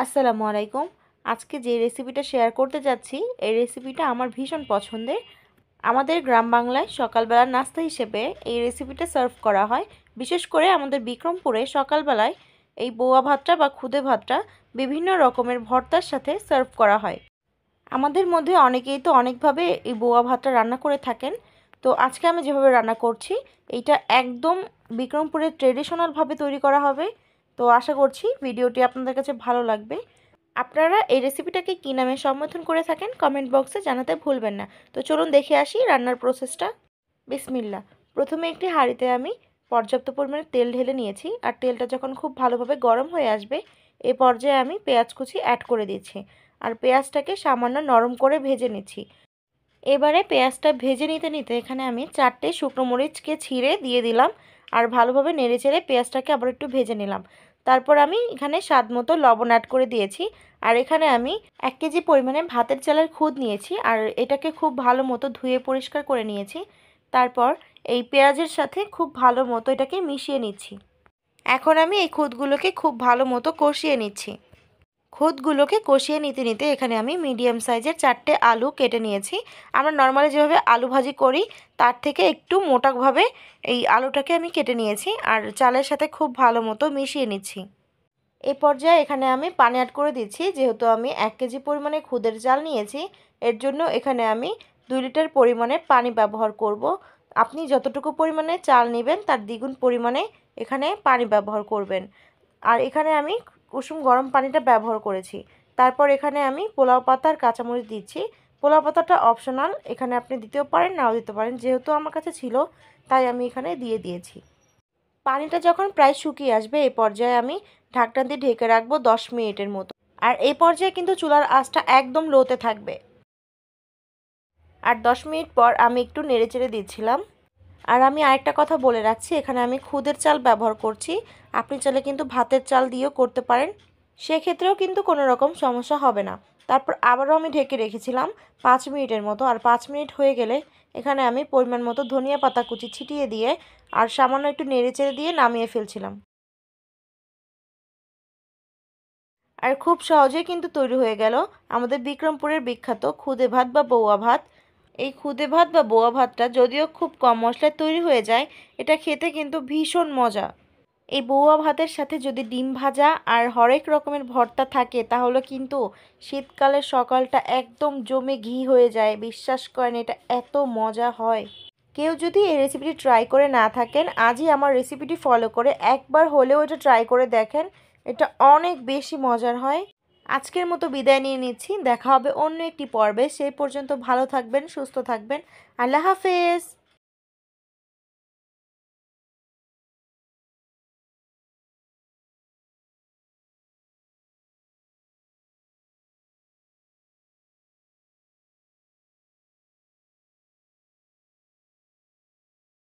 আসসালামু আলাইকুম। আজকে যে রেসিপিটা শেয়ার করতে যাচ্ছি, এই রেসিপিটা আমার ভীষণ পছন্দের। আমাদের গ্রাম বাংলায় সকালবেলার নাস্তা হিসেবে এই রেসিপিটা সার্ভ করা হয়। বিশেষ করে আমাদের বিক্রমপুরে সকালবেলায় এই বৌয়া ভাতটা বা খুদে ভাতটা বিভিন্ন রকমের ভর্তার সাথে সার্ভ করা হয়। আমাদের মধ্যে অনেকেই তো অনেকভাবে এই বৌয়া ভাতটা রান্না করে থাকেন। তো আজকে আমি যেভাবে রান্না করছি, এইটা একদম বিক্রমপুরের ট্রেডিশনালভাবে তৈরি করা হবে। তো আশা করছি ভিডিওটি আপনাদের কাছে ভালো লাগবে। আপনারা এই রেসিপিটাকে কী নামে সম্বোধন করে থাকেন কমেন্ট বক্সে জানাতে ভুলবেন না। তো চলুন দেখে আসি রান্নার প্রসেসটা। বিসমিল্লাহ। প্রথমে একটি হাঁড়িতে আমি পর্যাপ্ত পরিমাণে তেল ঢেলে নিয়েছি, আর তেলটা যখন খুব ভালোভাবে গরম হয়ে আসবে এই পর্যায়ে আমি পেঁয়াজ কুচি অ্যাড করে দিচ্ছি, আর পেঁয়াজটাকে সামান্য নরম করে ভেজে নিচ্ছি। এবারে পেঁয়াজটা ভেজে নিতে নিতে এখানে আমি 4টে শুকনো মরিচকে ছিঁড়ে দিয়ে দিলাম, আর ভালোভাবে নেড়েচেড়ে পেঁয়াজটাকে আবার একটু ভেজে নিলাম। তারপর আমি এখানে স্বাদ মতো লবণ অ্যাড করে দিয়েছি, আর এখানে আমি 1 কেজি পরিমাণে ভাতের চালের খুদ নিয়েছি, আর এটাকে খুব ভালো মতো ধুয়ে পরিষ্কার করে নিয়েছি। তারপর এই পেঁয়াজের সাথে খুব ভালো মতো এটাকে মিশিয়ে নিচ্ছি। এখন আমি এই খুদগুলোকে খুব ভালো মতো কষিয়ে নিচ্ছি। খুদগুলোকে কষিয়ে নিতে নিতে এখানে আমি মিডিয়াম সাইজের 4টে আলু কেটে নিয়েছি। আমরা নর্মালি যেভাবে আলু ভাজি করি তার থেকে একটু মোটাভাবে এই আলুটাকে আমি কেটে নিয়েছি, আর চালের সাথে খুব ভালো মতো মিশিয়ে নিচ্ছি। এই পর্যায়ে এখানে আমি পানি অ্যাড করে দিচ্ছি। যেহেতু আমি 1 কেজি পরিমাণে খুদের চাল নিয়েছি, এর জন্য এখানে আমি 2 লিটার পরিমাণে পানি ব্যবহার করব। আপনি যতটুকু পরিমাণে চাল নেবেন তার দ্বিগুণ পরিমাণে এখানে পানি ব্যবহার করবেন। আর এখানে আমি কুসুম গরম পানিটা ব্যবহার করেছি। তারপর এখানে আমি পোলাও পাতা আর কাঁচামরিচ দিচ্ছি। পোলাও পাতাটা অপশনাল, এখানে আপনি দিতেও পারেন নাও দিতে পারেন। যেহেতু আমার কাছে ছিল তাই আমি এখানে দিয়ে দিয়েছি। পানিটা যখন প্রায় শুকিয়ে আসবে এই পর্যায়ে আমি ঢাকনা দিয়ে ঢেকে রাখবো 10 মিনিটের মতো। আর এই পর্যায়ে কিন্তু চুলার আঁচটা একদম লোতে থাকবে। আর 10 মিনিট পর আমি একটু নেড়েচেড়ে দিচ্ছিলাম। আর আমি আরেকটা কথা বলে রাখছি, এখানে আমি খুদের চাল ব্যবহার করছি। আপনি চাইলে কিন্তু ভাতের চাল দিয়েও করতে পারেন, সেক্ষেত্রেও কিন্তু কোনো রকম সমস্যা হবে না। তারপর আবারও আমি ঢেকে রেখেছিলাম 5 মিনিটের মতো। আর 5 মিনিট হয়ে গেলে এখানে আমি পরিমাণ মতো ধনিয়া পাতা কুচি ছিটিয়ে দিয়ে আর সামান্য একটু নেড়েচেড়ে দিয়ে নামিয়ে ফেলছিলাম। আর খুব সহজেই কিন্তু তৈরি হয়ে গেল আমাদের বিক্রমপুরের বিখ্যাত খুদে ভাত বা বৌয়া ভাত। এই খুদে ভাত বা বৌয়া ভাতটা যদিও খুব কম মশলায় তৈরি হয়ে যায়, এটা খেতে কিন্তু ভীষণ মজা। এই বৌয়া ভাতের সাথে যদি ডিম ভাজা আর হরেক রকমের ভর্তা থাকে তাহলে কিন্তু শীতকালের সকালটা একদম জমে ঘি হয়ে যায়। বিশ্বাস করেন, এটা এত মজা হয়। কেউ যদি এই রেসিপিটি ট্রাই করে না থাকেন, আজই আমার রেসিপিটি ফলো করে একবার হলেও এটা ট্রাই করে দেখেন। এটা অনেক বেশি মজার হয়। আজকের মতো বিদায় নিয়ে নিচ্ছি। দেখা হবে অন্য একটি পর্বে। সেই পর্যন্ত ভালো থাকবেন, সুস্থ থাকবেন। আল্লাহ হাফেজ।